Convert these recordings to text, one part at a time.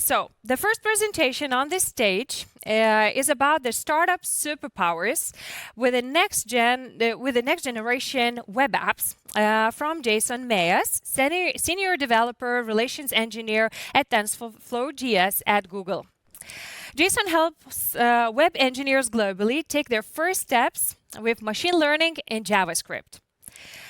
So the first presentation on this stage is about the startup superpowers with the next generation web apps from Jason Meyes, senior developer relations engineer at Tensorflow GS at Google. Jason helps web engineers globally take their first steps with machine learning in JavaScript.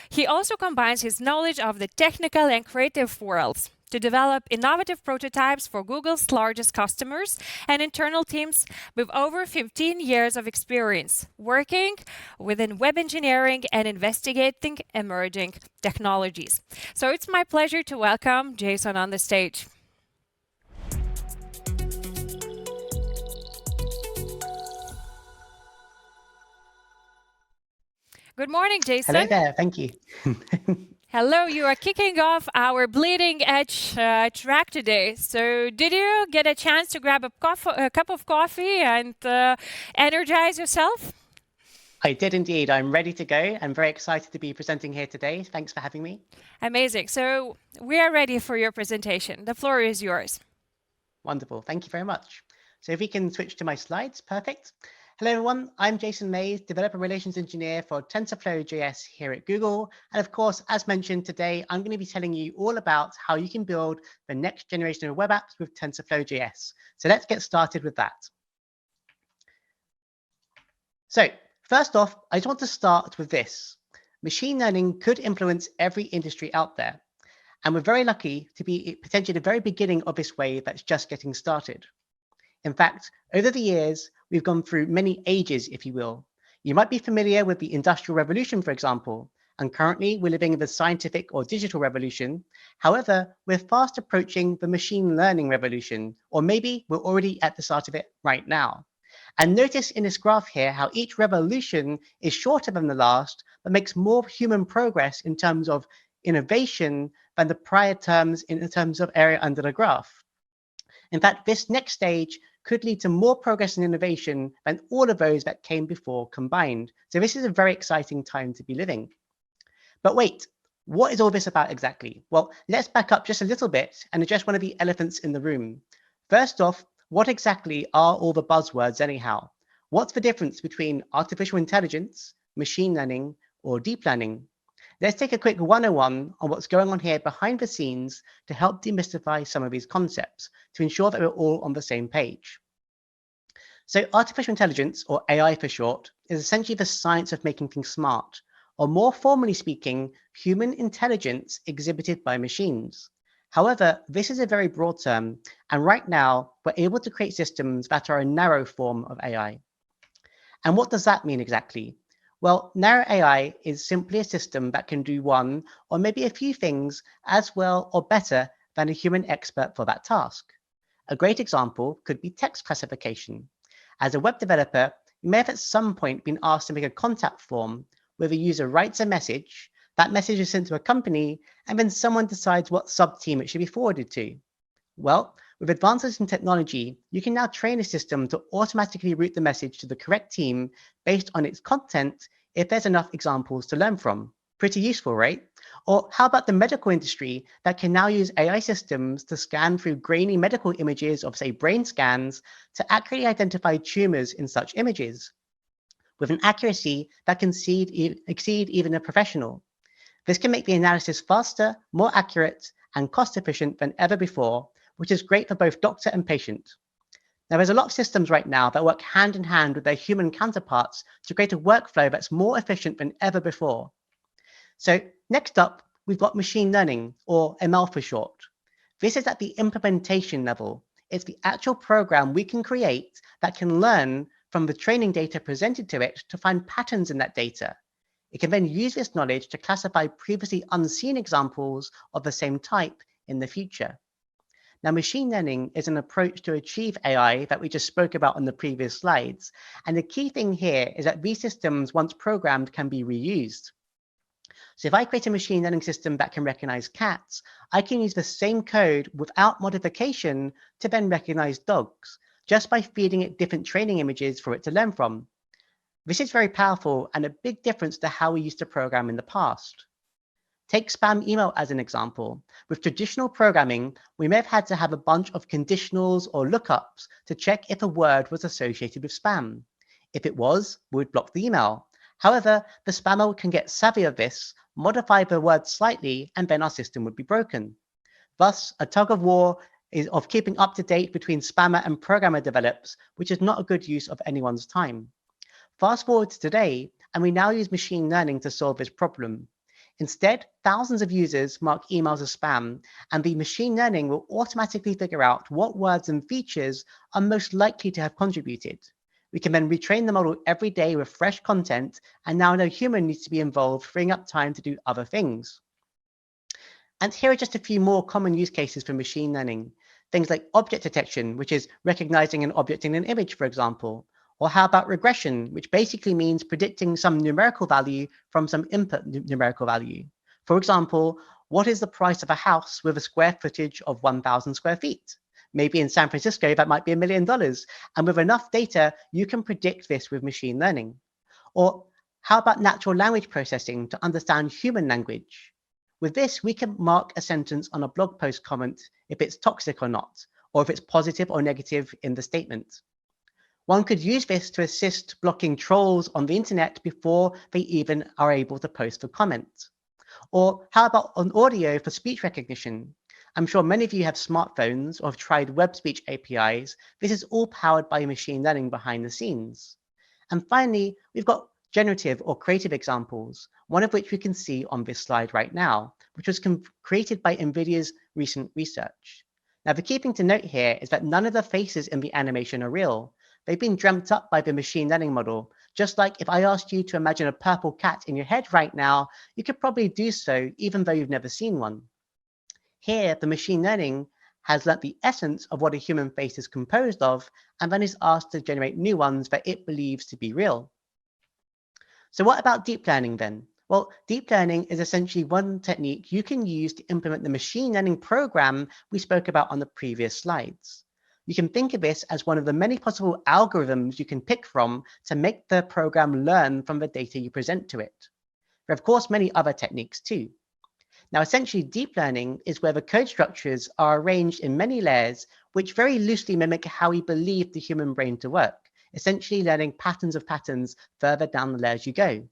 He also combines his knowledge of the technical and creative worlds to develop innovative prototypes for Google's largest customers and internal teams with over 15 years of experience working within web engineering and investigating emerging technologies. So it's my pleasure to welcome Jason on the stage. Good morning, Jason. Hello there, thank you. Hello, you are kicking off our bleeding edge track today. So did you get a chance to grab a cup of coffee and energize yourself? I did indeed. I'm ready to go. I'm very excited to be presenting here today. Thanks for having me. Amazing. So we are ready for your presentation. The floor is yours. Wonderful. Thank you very much. So if we can switch to my slides, perfect. Hello, everyone. I'm Jason Meyes, Developer Relations Engineer for Tensorflow JS here at Google. And of course, as mentioned today, I'm going to be telling you all about how you can build the next generation of web apps with Tensorflow JS. So let's get started with that. So first off, I just want to start with this. Machine learning could influence every industry out there. And we're very lucky to be potentially the very beginning of this wave that's just getting started. In fact, over the years, we've gone through many ages, if you will. You might be familiar with the Industrial Revolution, for example, and currently we're living in the scientific or digital revolution. However, we're fast approaching the machine learning revolution, or maybe we're already at the start of it right now. And notice in this graph here how each revolution is shorter than the last, but makes more human progress in terms of innovation than the prior terms in terms of area under the graph. In fact, this next stage could lead to more progress and innovation than all of those that came before combined. So this is a very exciting time to be living. But wait, what is all this about exactly? Well, let's back up just a little bit and address one of the elephants in the room. First off, what exactly are all the buzzwords anyhow? What's the difference between artificial intelligence, machine learning, or deep learning? Let's take a quick 101 on what's going on here behind the scenes to help demystify some of these concepts to ensure that we're all on the same page. So artificial intelligence, or AI for short, is essentially the science of making things smart, or more formally speaking, human intelligence exhibited by machines. However, this is a very broad term, and right now we're able to create systems that are a narrow form of AI. And what does that mean exactly? Well, narrow AI is simply a system that can do one or maybe a few things as well or better than a human expert for that task. A great example could be text classification. As a web developer, you may have at some point been asked to make a contact form where the user writes a message, that message is sent to a company, and then someone decides what sub-team it should be forwarded to. Well, with advances in technology, you can now train a system to automatically route the message to the correct team based on its content if there's enough examples to learn from. Pretty useful, right? Or how about the medical industry that can now use AI systems to scan through grainy medical images of, say, brain scans to accurately identify tumors in such images with an accuracy that can exceed even a professional. This can make the analysis faster, more accurate, and cost efficient than ever before, which is great for both doctor and patient. Now, there's a lot of systems right now that work hand in hand with their human counterparts to create a workflow that's more efficient than ever before. So next up, we've got machine learning, or ML for short. This is at the implementation level. It's the actual program we can create that can learn from the training data presented to it to find patterns in that data. It can then use this knowledge to classify previously unseen examples of the same type in the future. Now, machine learning is an approach to achieve AI that we just spoke about on the previous slides. And the key thing here is that these systems, once programmed, can be reused. So if I create a machine learning system that can recognize cats, I can use the same code without modification to then recognize dogs, just by feeding it different training images for it to learn from. This is very powerful and a big difference to how we used to program in the past. Take spam email as an example. With traditional programming, we may have had to have a bunch of conditionals or lookups to check if a word was associated with spam. If it was, we would block the email. However, the spammer can get savvy of this, modify the word slightly, and then our system would be broken. Thus, a tug of war is of keeping up to date between spammer and programmer develops, which is not a good use of anyone's time. Fast forward to today, and we now use machine learning to solve this problem. Instead, thousands of users mark emails as spam, and the machine learning will automatically figure out what words and features are most likely to have contributed. We can then retrain the model every day with fresh content, and now no human needs to be involved, freeing up time to do other things. And here are just a few more common use cases for machine learning. Things like object detection, which is recognizing an object in an image, for example. Or how about regression, which basically means predicting some numerical value from some input numerical value. For example, what is the price of a house with a square footage of 1,000 square feet? Maybe in San Francisco, that might be $1 million. And with enough data, you can predict this with machine learning. Or how about natural language processing to understand human language? With this, we can mark a sentence on a blog post comment if it's toxic or not, or if it's positive or negative in the statement. One could use this to assist blocking trolls on the internet before they even are able to post for comment. Or how about on audio for speech recognition? I'm sure many of you have smartphones or have tried web speech APIs. This is all powered by machine learning behind the scenes. And finally, we've got generative or creative examples, one of which we can see on this slide right now, which was created by NVIDIA's recent research. Now, the key thing to note here is that none of the faces in the animation are real. They've been dreamt up by the machine learning model. Just like if I asked you to imagine a purple cat in your head right now, you could probably do so even though you've never seen one. Here, the machine learning has learnt the essence of what a human face is composed of, and then is asked to generate new ones that it believes to be real. So what about deep learning then? Well, deep learning is essentially one technique you can use to implement the machine learning program we spoke about on the previous slides. You can think of this as one of the many possible algorithms you can pick from to make the program learn from the data you present to it. There are, of course, many other techniques too. Now, essentially, deep learning is where the code structures are arranged in many layers, which very loosely mimic how we believe the human brain to work, essentially learning patterns of patterns further down the layers you go.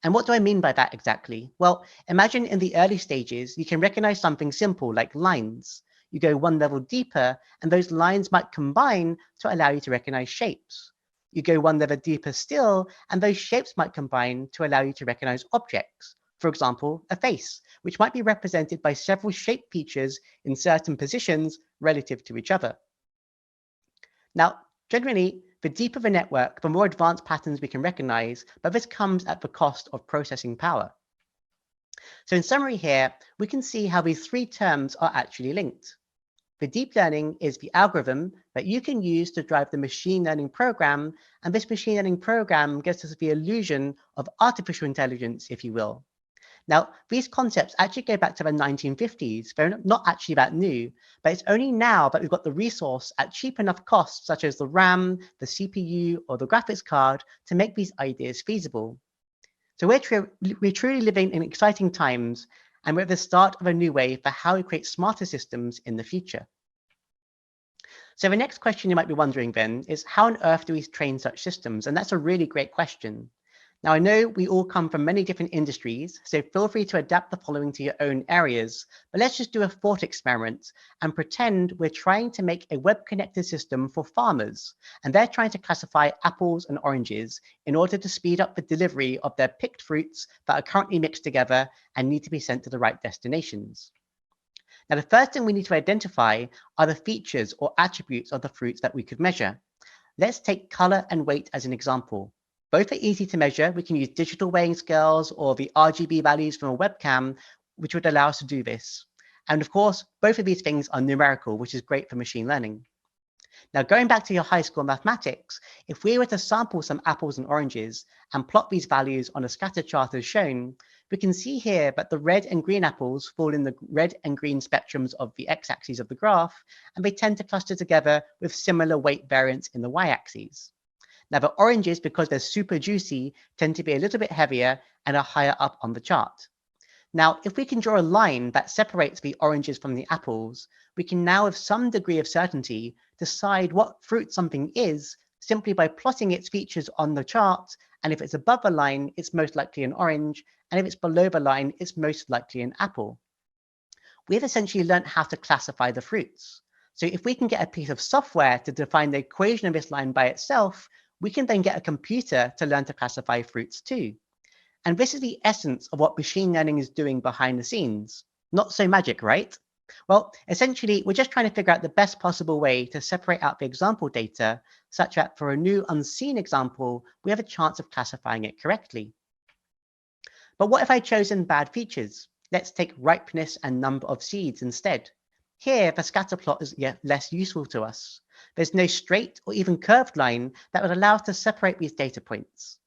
And what do I mean by that exactly? Well, imagine in the early stages, you can recognize something simple like lines. You go one level deeper, and those lines might combine to allow you to recognize shapes. You go one level deeper still, and those shapes might combine to allow you to recognize objects. For example, a face, which might be represented by several shape features in certain positions relative to each other. Now, generally, the deeper the network, the more advanced patterns we can recognize, but this comes at the cost of processing power. So in summary here, we can see how these three terms are actually linked. The deep learning is the algorithm that you can use to drive the machine learning program, and this machine learning program gives us the illusion of artificial intelligence, if you will. Now, these concepts actually go back to the 1950s. They're not actually that new, but it's only now that we've got the resource at cheap enough costs, such as the RAM, the CPU, or the graphics card, to make these ideas feasible. So we're truly living in exciting times, and we're at the start of a new way for how we create smarter systems in the future. So the next question you might be wondering then is, how on earth do we train such systems? And that's a really great question. Now, I know we all come from many different industries, so feel free to adapt the following to your own areas. But let's just do a thought experiment and pretend we're trying to make a web-connected system for farmers, and they're trying to classify apples and oranges in order to speed up the delivery of their picked fruits that are currently mixed together and need to be sent to the right destinations. Now, the first thing we need to identify are the features or attributes of the fruits that we could measure. Let's take color and weight as an example. Both are easy to measure. We can use digital weighing scales or the RGB values from a webcam, which would allow us to do this. And of course, both of these things are numerical, which is great for machine learning. Now, going back to your high school mathematics, if we were to sample some apples and oranges and plot these values on a scatter chart as shown, we can see here that the red and green apples fall in the red and green spectrums of the x-axis of the graph, and they tend to cluster together with similar weight variance in the y-axis. Now, the oranges, because they're super juicy, tend to be a little bit heavier and are higher up on the chart. Now, if we can draw a line that separates the oranges from the apples, we can now with some degree of certainty decide what fruit something is simply by plotting its features on the chart, and if it's above the line, it's most likely an orange, and if it's below the line, it's most likely an apple. We've essentially learned how to classify the fruits. So if we can get a piece of software to define the equation of this line by itself, we can then get a computer to learn to classify fruits too. And this is the essence of what machine learning is doing behind the scenes. Not so magic, right? Well, essentially, we're just trying to figure out the best possible way to separate out the example data such that for a new unseen example, we have a chance of classifying it correctly. But what if I'd chosen bad features? Let's take ripeness and number of seeds instead. Here, the scatter plot is yet less useful to us. There's no straight or even curved line that would allow us to separate these data points.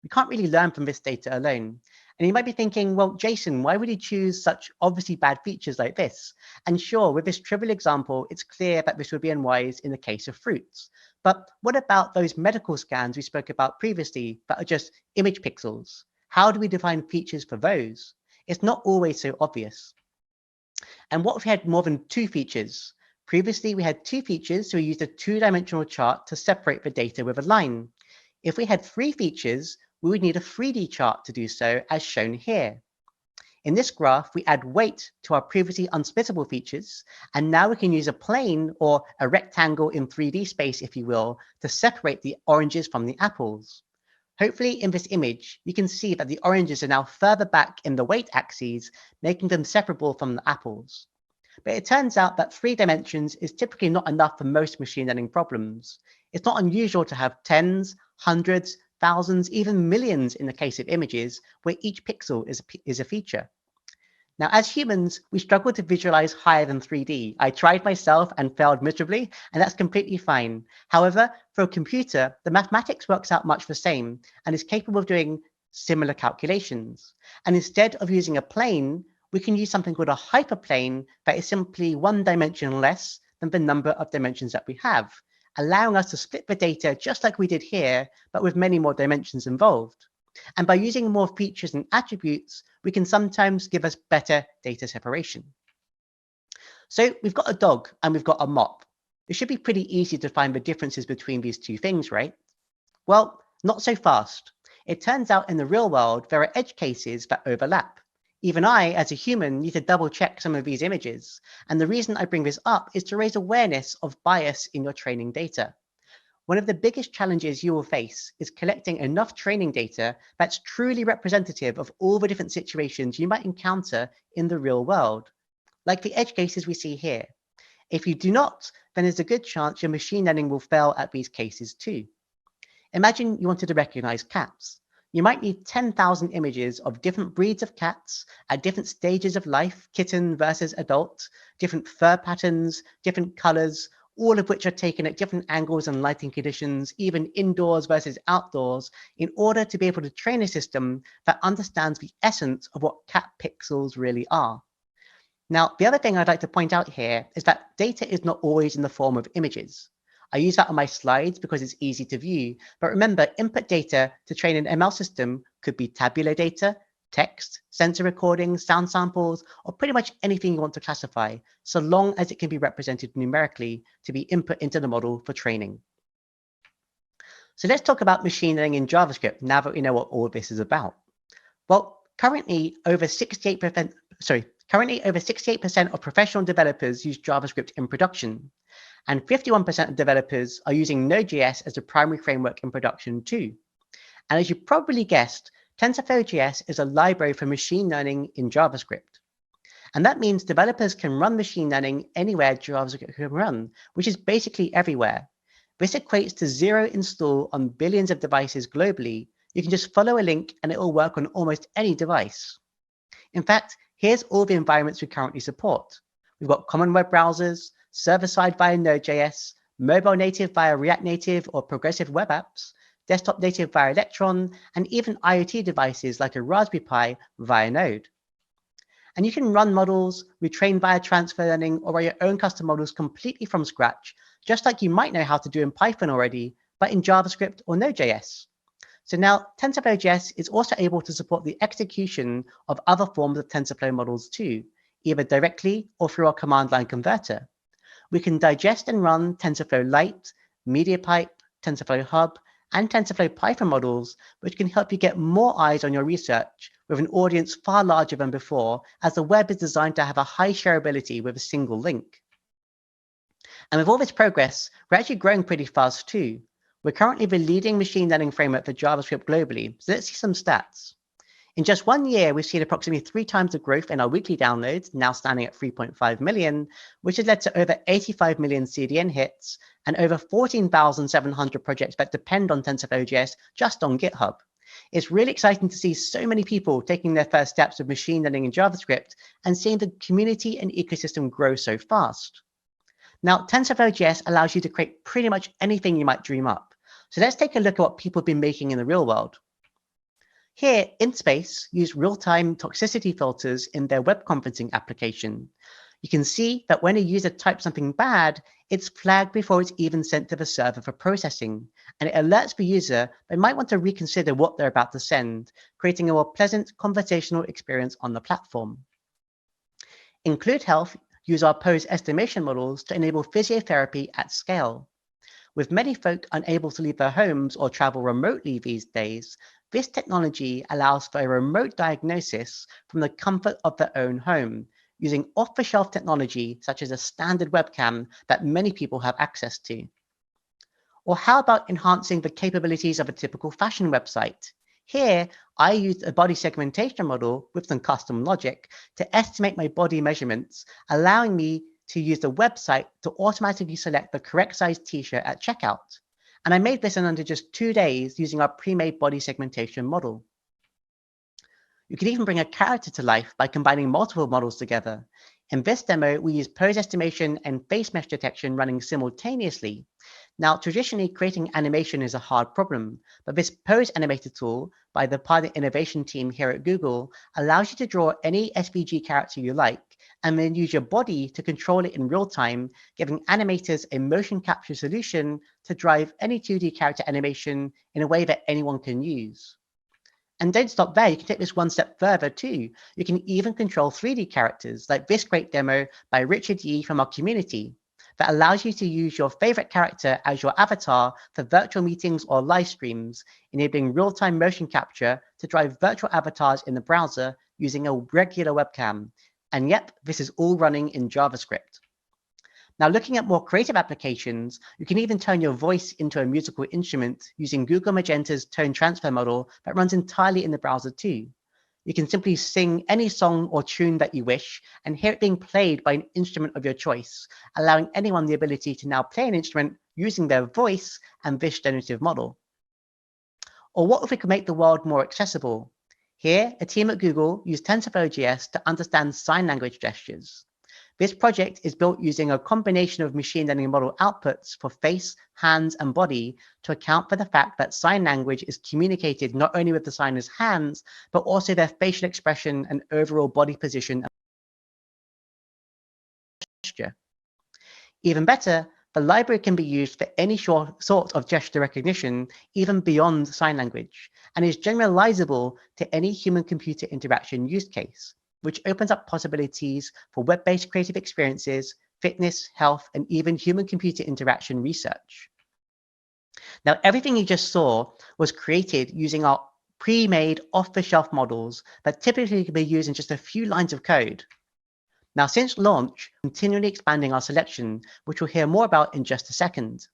We can't really learn from this data alone. And you might be thinking, well, Jason, why would you choose such obviously bad features like this? And sure, with this trivial example, it's clear that this would be unwise in the case of fruits. But what about those medical scans we spoke about previously that are just image pixels? How do we define features for those? It's not always so obvious. And what if we had more than two features? Previously, we had two features, so we used a two-dimensional chart to separate the data with a line. If we had three features, we would need a 3D chart to do so, as shown here. In this graph, we add weight to our previously unsplittable features, and now we can use a plane or a rectangle in 3D space, if you will, to separate the oranges from the apples. Hopefully in this image, you can see that the oranges are now further back in the weight axes, making them separable from the apples. But it turns out that 3 dimensions is typically not enough for most machine learning problems. It's not unusual to have tens, hundreds, thousands, even millions in the case of images, where each pixel is a feature. Now, as humans, we struggle to visualize higher than 3D. I tried myself and failed miserably, and that's completely fine. However, for a computer, the mathematics works out much the same and is capable of doing similar calculations. And instead of using a plane, we can use something called a hyperplane that is simply one dimension less than the number of dimensions that we have, allowing us to split the data just like we did here, but with many more dimensions involved. And by using more features and attributes, we can sometimes give us better data separation. So we've got a dog and we've got a mop. It should be pretty easy to find the differences between these two things, right? Well, not so fast. It turns out in the real world, there are edge cases that overlap. Even I, as a human, need to double check some of these images. And the reason I bring this up is to raise awareness of bias in your training data. One of the biggest challenges you will face is collecting enough training data that's truly representative of all the different situations you might encounter in the real world, like the edge cases we see here. If you do not, then there's a good chance your machine learning will fail at these cases too. Imagine you wanted to recognize cats. You might need 10,000 images of different breeds of cats at different stages of life, kitten versus adult, different fur patterns, different colors, all of which are taken at different angles and lighting conditions, even indoors versus outdoors, in order to be able to train a system that understands the essence of what cat pixels really are. Now, the other thing I'd like to point out here is that data is not always in the form of images. I use that on my slides because it's easy to view, but remember, input data to train an ML system could be tabular data, text, sensor recordings, sound samples, or pretty much anything you want to classify, so long as it can be represented numerically to be input into the model for training. So let's talk about machine learning in JavaScript now that we know what all of this is about. Well, currently over 68% of professional developers use JavaScript in production, and 51% of developers are using Node.js as the primary framework in production too. And as you probably guessed, Tensorflow.js is a library for machine learning in JavaScript. And that means developers can run machine learning anywhere JavaScript can run, which is basically everywhere. This equates to 0 install on billions of devices globally. You can just follow a link and it will work on almost any device. In fact, here's all the environments we currently support. We've got common web browsers, server-side via Node.js, mobile native via React Native or progressive web apps, desktop native via Electron, and even IoT devices like a Raspberry Pi via Node. And you can run models, retrain via transfer learning, or write your own custom models completely from scratch, just like you might know how to do in Python already, but in JavaScript or Node.js. So now TensorFlow.js is also able to support the execution of other forms of TensorFlow models too, either directly or through our command line converter. We can digest and run TensorFlow Lite, MediaPipe, TensorFlow Hub, and TensorFlow Python models, which can help you get more eyes on your research with an audience far larger than before, as the web is designed to have a high shareability with a single link. And with all this progress, we're actually growing pretty fast too. We're currently the leading machine learning framework for JavaScript globally, so let's see some stats. In just 1 year, we've seen approximately 3 times the growth in our weekly downloads, now standing at 3.5 million, which has led to over 85 million CDN hits and over 14,700 projects that depend on TensorFlow.js just on GitHub. It's really exciting to see so many people taking their first steps with machine learning in JavaScript and seeing the community and ecosystem grow so fast. Now, TensorFlow.js allows you to create pretty much anything you might dream up. So let's take a look at what people have been making in the real world. Here, InSpace use real-time toxicity filters in their web conferencing application. You can see that when a user types something bad, it's flagged before it's even sent to the server for processing, and it alerts the user they might want to reconsider what they're about to send, creating a more pleasant conversational experience on the platform. Include Health use our pose estimation models to enable physiotherapy at scale. With many folk unable to leave their homes or travel remotely these days, this technology allows for a remote diagnosis from the comfort of their own home, using off-the-shelf technology such as a standard webcam that many people have access to. Or how about enhancing the capabilities of a typical fashion website? Here, I used a body segmentation model with some custom logic to estimate my body measurements, allowing me to use the website to automatically select the correct size t-shirt at checkout. And I made this in under just 2 days using our pre-made body segmentation model. You can even bring a character to life by combining multiple models together. In this demo, we use pose estimation and face mesh detection running simultaneously. Now, traditionally, creating animation is a hard problem, but this pose animator tool by the Pilot Innovation team here at Google allows you to draw any SVG character you like, and then use your body to control it in real time, giving animators a motion capture solution to drive any 2D character animation in a way that anyone can use. And don't stop there, you can take this one step further too. You can even control 3D characters, like this great demo by Richard Yee from our community, that allows you to use your favorite character as your avatar for virtual meetings or live streams, enabling real-time motion capture to drive virtual avatars in the browser using a regular webcam. And yep, this is all running in JavaScript. Now, looking at more creative applications, you can even turn your voice into a musical instrument using Google Magenta's tone transfer model that runs entirely in the browser too. You can simply sing any song or tune that you wish and hear it being played by an instrument of your choice, allowing anyone the ability to now play an instrument using their voice and this generative model. Or what if we could make the world more accessible? Here, a team at Google used TensorFlow.js to understand sign language gestures. This project is built using a combination of machine learning model outputs for face, hands, and body to account for the fact that sign language is communicated not only with the signer's hands, but also their facial expression and overall body position and gesture. Even better, the library can be used for any sort of gesture recognition, even beyond sign language, and is generalizable to any human-computer interaction use case, which opens up possibilities for web-based creative experiences, fitness, health, and even human-computer interaction research. Now, everything you just saw was created using our pre-made off-the-shelf models that typically can be used in just a few lines of code. Now, since launch, continually expanding our selection, which we'll hear more about in just a second.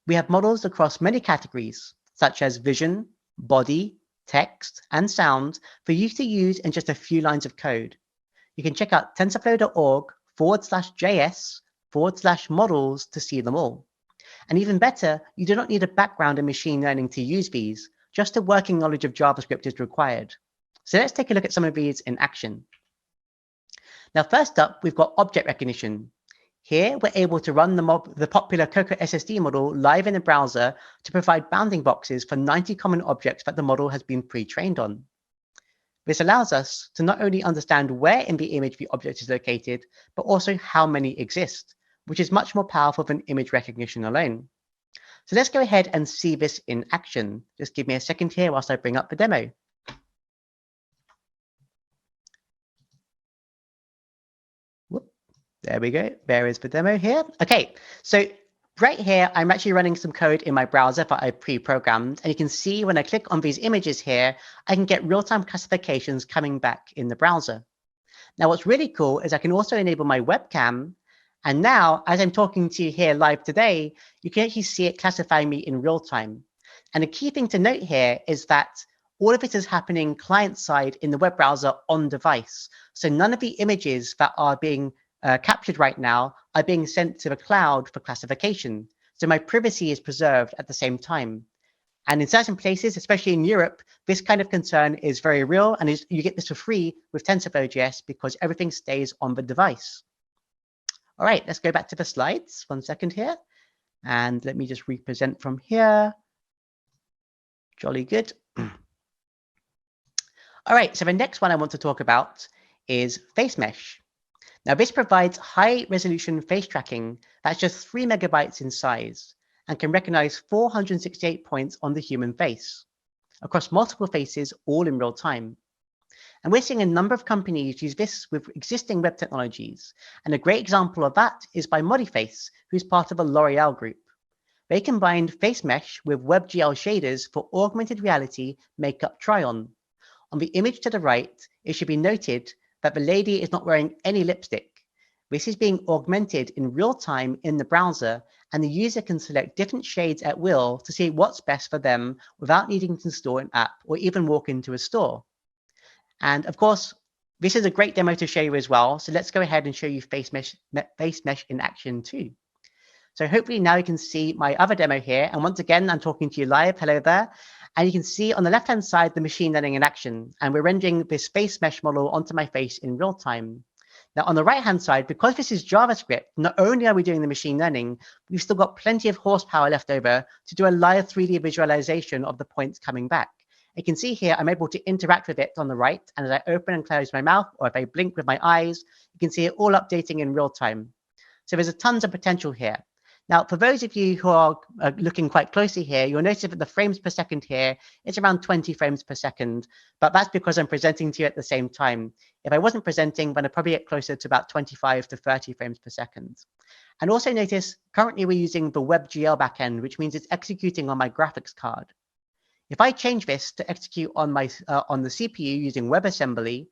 We have models across many categories, such as vision, body, text, and sound for you to use in just a few lines of code. You can check out tensorflow.org/js/models to see them all. And even better, you do not need a background in machine learning to use these, just a working knowledge of JavaScript is required. So let's take a look at some of these in action. Now, first up, we've got object recognition. Here, we're able to run the popular Cocoa SSD model live in the browser to provide bounding boxes for 90 common objects that the model has been pre-trained on. This allows us to not only understand where in the image the object is located, but also how many exist, which is much more powerful than image recognition alone. So let's go ahead and see this in action. Just give me a second here whilst I bring up the demo. Whoop. There we go. There is the demo here. Okay, so right here, I'm actually running some code in my browser that I pre-programmed. And you can see when I click on these images here, I can get real-time classifications coming back in the browser. Now, what's really cool is I can also enable my webcam. And now, as I'm talking to you here live today, you can actually see it classifying me in real time. And the key thing to note here is that all of it is happening client-side in the web browser on device. So none of the images that are being captured right now are being sent to the cloud for classification. So my privacy is preserved at the same time. And in certain places, especially in Europe, this kind of concern is very real, and you get this for free with TensorFlow.js because everything stays on the device. All right, let's go back to the slides. 1 second here. And let me just represent from here. Jolly good. All right, so the next one I want to talk about is face mesh. Now, this provides high-resolution face tracking that's just 3 megabytes in size and can recognize 468 points on the human face across multiple faces, all in real time. And we're seeing a number of companies use this with existing web technologies. And a great example of that is by Modiface, who's part of a L'Oreal group. They combined face mesh with WebGL shaders for augmented reality makeup try-on. On the image to the right, it should be noted that the lady is not wearing any lipstick. This is being augmented in real time in the browser, and the user can select different shades at will to see what's best for them without needing to install an app or even walk into a store. And of course, this is a great demo to show you as well. So let's go ahead and show you face mesh in action too. So hopefully now you can see my other demo here. And once again, I'm talking to you live. Hello there. And you can see on the left-hand side, the machine learning in action. And we're rendering this face mesh model onto my face in real time. Now, on the right-hand side, because this is JavaScript, not only are we doing the machine learning, we've still got plenty of horsepower left over to do a live 3D visualization of the points coming back. You can see here, I'm able to interact with it on the right. And as I open and close my mouth, or if I blink with my eyes, you can see it all updating in real time. So there's tons of potential here. Now, for those of you who are looking quite closely here, you'll notice that the frames per second here is around 20 frames per second, but that's because I'm presenting to you at the same time. If I wasn't presenting, then I'd probably get closer to about 25 to 30 frames per second. And also notice, currently we're using the WebGL backend, which means it's executing on my graphics card. If I change this to execute on the CPU using WebAssembly,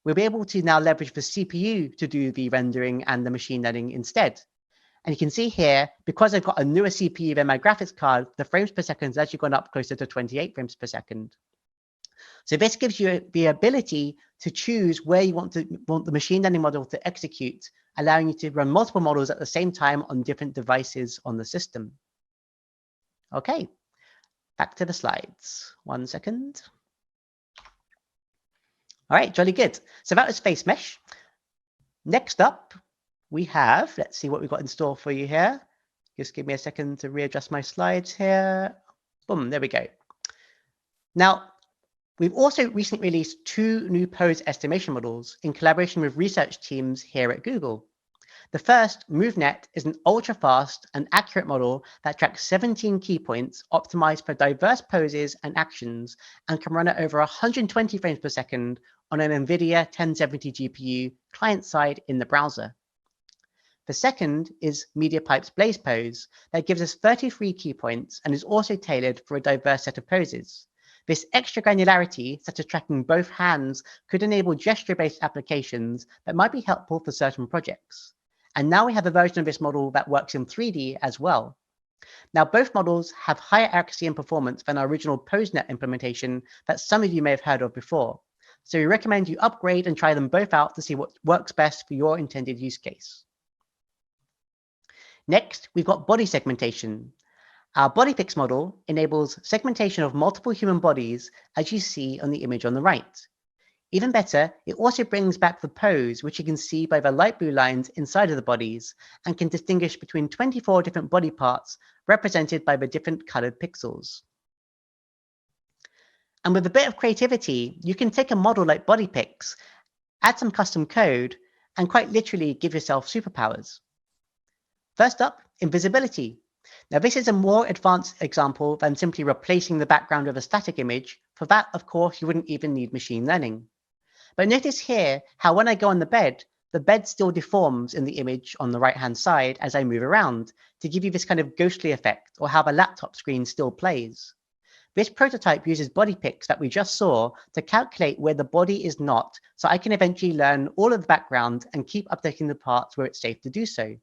we'll be able to now leverage the CPU to do the rendering and the machine learning instead. And you can see here, because I've got a newer CPU than my graphics card, the frames per second has actually gone up closer to 28 frames per second. So this gives you the ability to choose where you want the machine learning model to execute, allowing you to run multiple models at the same time on different devices on the system. Okay, back to the slides. 1 second. All right, jolly good. So that was face mesh. Next up, we have, let's see what we've got in store for you here. Just give me a second to readjust my slides here. Boom, there we go. Now, we've also recently released 2 new pose estimation models in collaboration with research teams here at Google. The first, MoveNet, is an ultra-fast and accurate model that tracks 17 key points optimized for diverse poses and actions and can run at over 120 frames per second on an NVIDIA 1070 GPU client-side in the browser. The second is MediaPipe's Blaze Pose that gives us 33 key points and is also tailored for a diverse set of poses. This extra granularity, such as tracking both hands, could enable gesture-based applications that might be helpful for certain projects. And now we have a version of this model that works in 3D as well. Now, both models have higher accuracy and performance than our original PoseNet implementation that some of you may have heard of before. So we recommend you upgrade and try them both out to see what works best for your intended use case. Next, we've got body segmentation. Our BodyPix model enables segmentation of multiple human bodies, as you see on the image on the right. Even better, it also brings back the pose, which you can see by the light blue lines inside of the bodies, and can distinguish between 24 different body parts represented by the different colored pixels. And with a bit of creativity, you can take a model like BodyPix, add some custom code, and quite literally give yourself superpowers. First up, invisibility. Now, this is a more advanced example than simply replacing the background with a static image. For that, of course, you wouldn't even need machine learning. But notice here how when I go on the bed still deforms in the image on the right-hand side as I move around to give you this kind of ghostly effect, or how the laptop screen still plays. This prototype uses body pics that we just saw to calculate where the body is not, so I can eventually learn all of the background and keep updating the parts where it's safe to do so.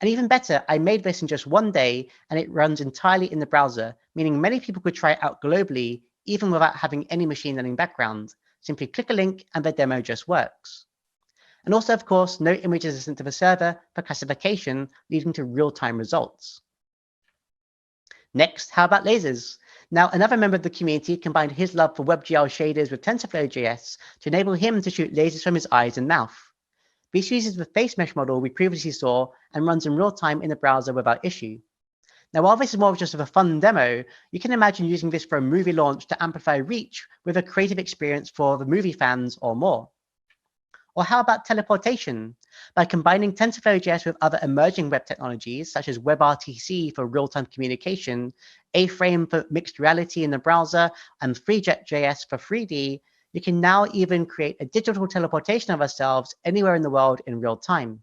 And even better, I made this in just one day and it runs entirely in the browser, meaning many people could try it out globally, even without having any machine learning background. Simply click a link and the demo just works. And also, of course, no images are sent to the server for classification, leading to real-time results. Next, how about lasers? Now, another member of the community combined his love for WebGL shaders with TensorFlow.js to enable him to shoot lasers from his eyes and mouth. This uses the face mesh model we previously saw and runs in real time in the browser without issue. Now, while this is more just of a fun demo, you can imagine using this for a movie launch to amplify reach with a creative experience for the movie fans or more. Or how about teleportation? By combining TensorFlow.js with other emerging web technologies, such as WebRTC for real-time communication, A-Frame for mixed reality in the browser, and FreeJet.js for 3D, you can now even create a digital teleportation of ourselves anywhere in the world in real time.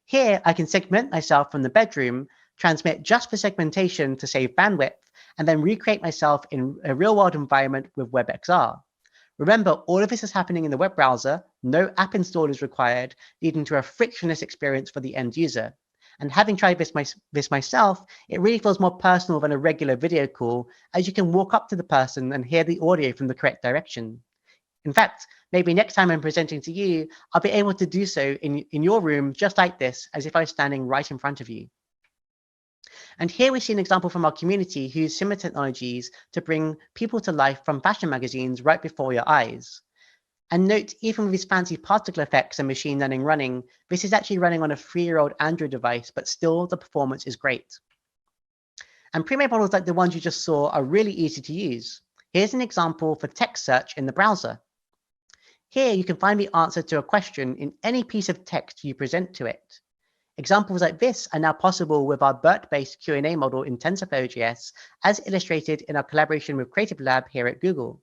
Here, I can segment myself from the bedroom, transmit just for segmentation to save bandwidth, and then recreate myself in a real-world environment with WebXR. Remember, all of this is happening in the web browser, no app install is required, leading to a frictionless experience for the end user. And having tried this myself, it really feels more personal than a regular video call, as you can walk up to the person and hear the audio from the correct direction. In fact, maybe next time I'm presenting to you, I'll be able to do so in your room just like this, as if I was standing right in front of you. And here we see an example from our community who use similar technologies to bring people to life from fashion magazines right before your eyes. And note, even with these fancy particle effects and machine learning running, this is actually running on a 3-year-old Android device, but still the performance is great. And pre-made models like the ones you just saw are really easy to use. Here's an example for text search in the browser. Here you can find the answer to a question in any piece of text you present to it. Examples like this are now possible with our BERT-based Q&A model in TensorFlow.js, as illustrated in our collaboration with Creative Lab here at Google.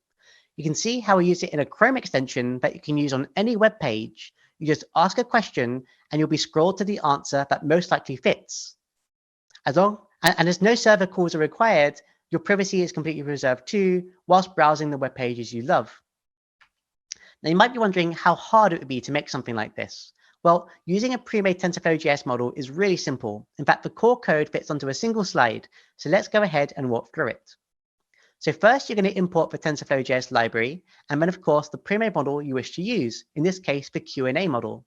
You can see how we use it in a Chrome extension that you can use on any web page. You just ask a question and you'll be scrolled to the answer that most likely fits. As no server calls are required, your privacy is completely preserved too, whilst browsing the web pages you love. Now you might be wondering how hard it would be to make something like this. Well, using a pre-made TensorFlow.js model is really simple. In fact, the core code fits onto a single slide. So let's go ahead and walk through it. So first, you're going to import the TensorFlow.js library, and then, of course, the pre-made model you wish to use, in this case, the Q&A model.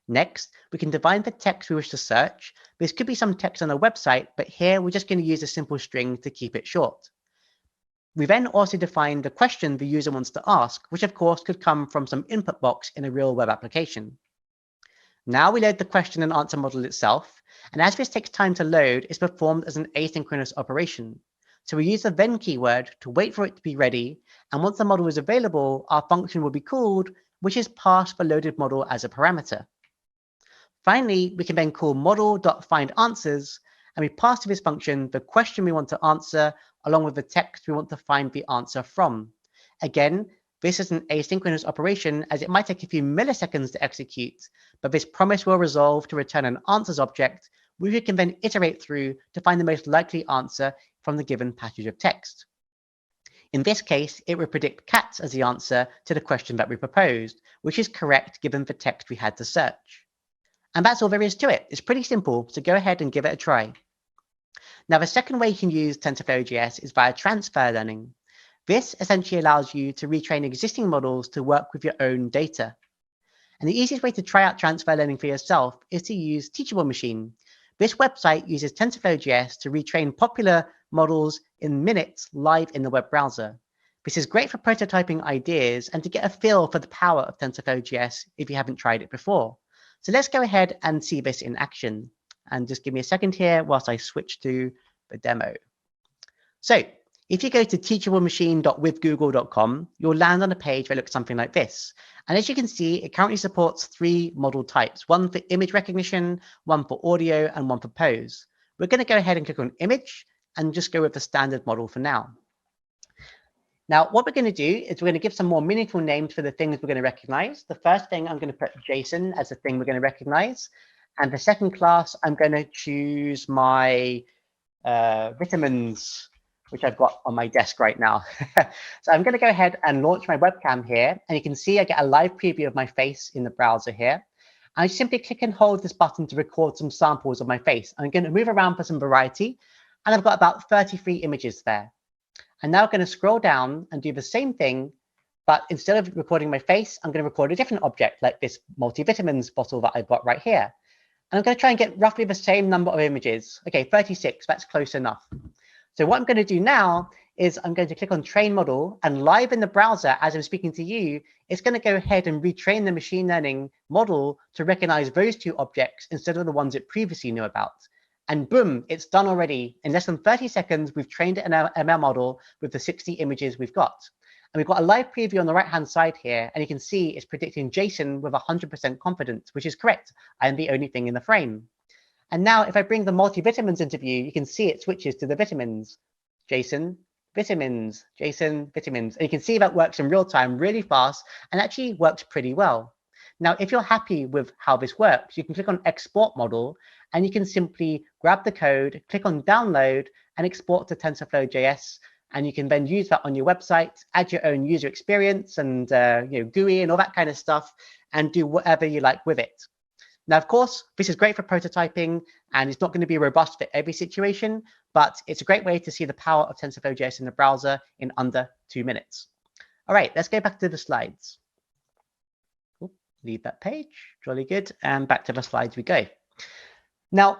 Next, we can define the text we wish to search. This could be some text on a website, but here we're just going to use a simple string to keep it short. We then also define the question the user wants to ask, which of course could come from some input box in a real web application. Now we load the question and answer model itself, and as this takes time to load, it's performed as an asynchronous operation. So we use the then keyword to wait for it to be ready, and once the model is available, our function will be called, which is passed the loaded model as a parameter. Finally, we can then call model.findAnswers, and we pass to this function the question we want to answer, along with the text we want to find the answer from. Again, this is an asynchronous operation, as it might take a few milliseconds to execute, but this promise will resolve to return an answers object, which we can then iterate through to find the most likely answer from the given package of text. In this case, it will predict cats as the answer to the question that we proposed, which is correct given the text we had to search. And that's all there is to it. It's pretty simple, so go ahead and give it a try. Now, the second way you can use TensorFlow.js is via transfer learning. This essentially allows you to retrain existing models to work with your own data. And the easiest way to try out transfer learning for yourself is to use Teachable Machine. This website uses TensorFlow.js to retrain popular models in minutes live in the web browser. This is great for prototyping ideas and to get a feel for the power of TensorFlow.js if you haven't tried it before. So let's go ahead and see this in action. And just give me a second here whilst I switch to the demo. So if you go to teachablemachine.withgoogle.com, you'll land on a page that looks something like this. And as you can see, it currently supports 3 model types, one for image recognition, one for audio, and one for pose. We're going to go ahead and click on image and just go with the standard model for now. Now, what we're going to do is we're going to give some more meaningful names for the things we're going to recognize. The first thing, I'm going to put JSON as the thing we're going to recognize. And the second class, I'm going to choose my vitamins, which I've got on my desk right now. So I'm going to go ahead and launch my webcam here. And you can see I get a live preview of my face in the browser here. I simply click and hold this button to record some samples of my face. I'm going to move around for some variety. And I've got about 33 images there. I'm now going to scroll down and do the same thing, but instead of recording my face, I'm going to record a different object like this multivitamins bottle that I've got right here. And I'm going to try and get roughly the same number of images. Okay, 36, that's close enough. So what I'm going to do now is I'm going to click on train model, and live in the browser as I'm speaking to you, it's going to go ahead and retrain the machine learning model to recognize those two objects instead of the ones it previously knew about. And boom, it's done already. In less than 30 seconds, we've trained an ML model with the 60 images we've got. And we've got a live preview on the right-hand side here, and you can see it's predicting JSON with 100% confidence, which is correct. I am the only thing in the frame. And now if I bring the multivitamins into view, you can see it switches to the vitamins. JSON, vitamins, JSON, vitamins. And you can see that works in real time really fast and actually works pretty well. Now, if you're happy with how this works, you can click on Export Model, and you can simply grab the code, click on Download, and export to TensorFlow.js. And you can then use that on your website, add your own user experience and GUI and all that kind of stuff, and do whatever you like with it. Now, of course, this is great for prototyping, and it's not going to be robust for every situation, but it's a great way to see the power of TensorFlow.js in the browser in under 2 minutes. All right, let's go back to the slides. Leave that page, jolly good, and back to the slides we go. Now,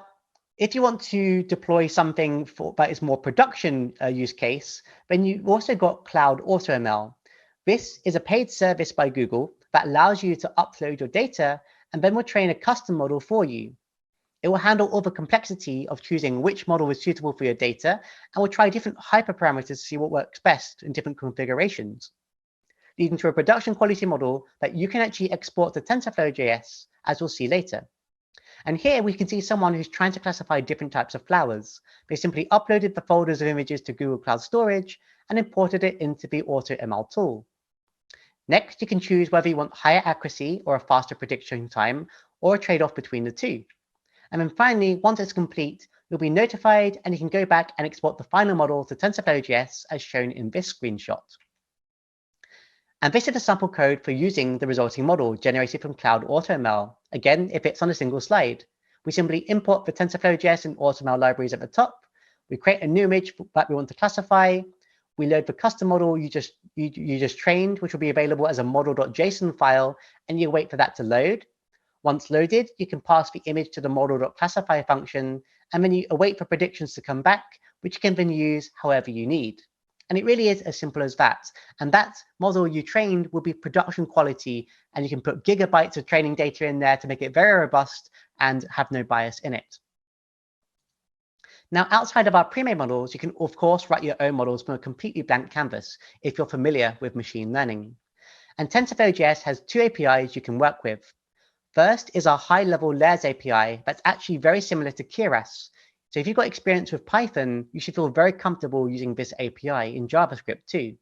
if you want to deploy something that is more production use case, then you've also got Cloud AutoML. This is a paid service by Google that allows you to upload your data and then will train a custom model for you. It will handle all the complexity of choosing which model is suitable for your data, and will try different hyperparameters to see what works best in different configurations, leading to a production quality model that you can actually export to TensorFlow.js, as we'll see later. And here we can see someone who's trying to classify different types of flowers. They simply uploaded the folders of images to Google Cloud Storage and imported it into the AutoML tool. Next, you can choose whether you want higher accuracy or a faster prediction time, or a trade-off between the two. And then finally, once it's complete, you'll be notified and you can go back and export the final model to TensorFlow.js as shown in this screenshot. And this is the sample code for using the resulting model generated from Cloud AutoML. Again, if it's on a single slide, we simply import the TensorFlow.js and AutoML libraries at the top. We create a new image that we want to classify. We load the custom model you just trained, which will be available as a model.json file, and you wait for that to load. Once loaded, you can pass the image to the model.classify function, and then you await for predictions to come back, which you can then use however you need. And it really is as simple as that. And that model you trained will be production quality, and you can put gigabytes of training data in there to make it very robust and have no bias in it. Now, outside of our pre-made models, you can, of course, write your own models from a completely blank canvas if you're familiar with machine learning. And TensorFlow.js has two APIs you can work with. First is our high-level layers API that's actually very similar to Keras. So if you've got experience with Python, you should feel very comfortable using this API in JavaScript too.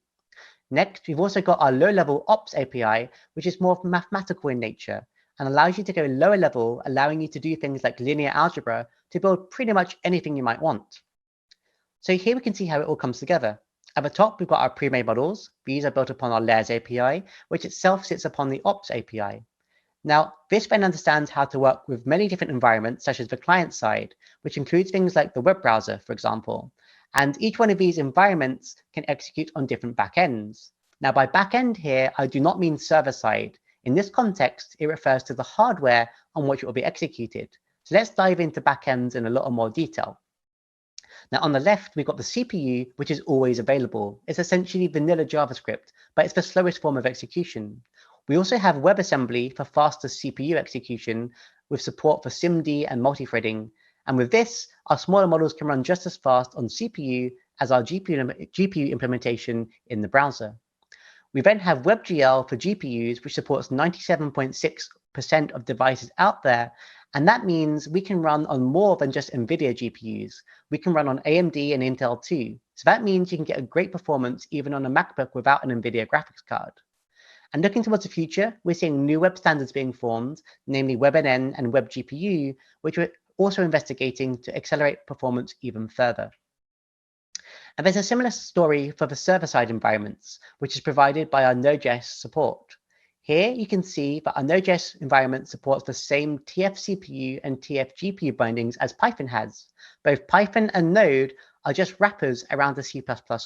Next, we've also got our low-level ops API, which is more mathematical in nature and allows you to go lower level, allowing you to do things like linear algebra to build pretty much anything you might want. So here we can see how it all comes together. At the top, we've got our pre-made models. These are built upon our layers API, which itself sits upon the ops API. Now, this then understands how to work with many different environments, such as the client side, which includes things like the web browser, for example. And each one of these environments can execute on different backends. Now, by backend here, I do not mean server side. In this context, it refers to the hardware on which it will be executed. So let's dive into backends in a little more detail. Now, on the left, we've got the CPU, which is always available. It's essentially vanilla JavaScript, but it's the slowest form of execution. We also have WebAssembly for faster CPU execution with support for SIMD and multithreading. And with this, our smaller models can run just as fast on CPU as our GPU implementation in the browser. We then have WebGL for GPUs, which supports 97.6% of devices out there. And that means we can run on more than just NVIDIA GPUs. We can run on AMD and Intel too. So that means you can get a great performance even on a MacBook without an NVIDIA graphics card. And looking towards the future, we're seeing new web standards being formed, namely WebNN and WebGPU, which we're also investigating to accelerate performance even further. And there's a similar story for the server-side environments, which is provided by our Node.js support. Here you can see that our Node.js environment supports the same TF-CPU and TF-GPU bindings as Python has. Both Python and Node are just wrappers around the C++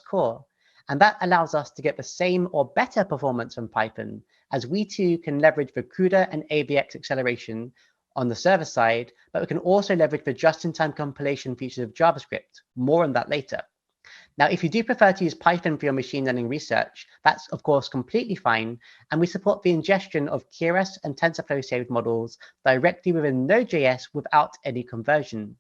core. And that allows us to get the same or better performance from Python, as we too can leverage the CUDA and AVX acceleration on the server side, but we can also leverage the just-in-time compilation features of JavaScript. More on that later. Now, if you do prefer to use Python for your machine learning research, that's of course completely fine, and we support the ingestion of Keras and TensorFlow saved models directly within Node.js without any conversion.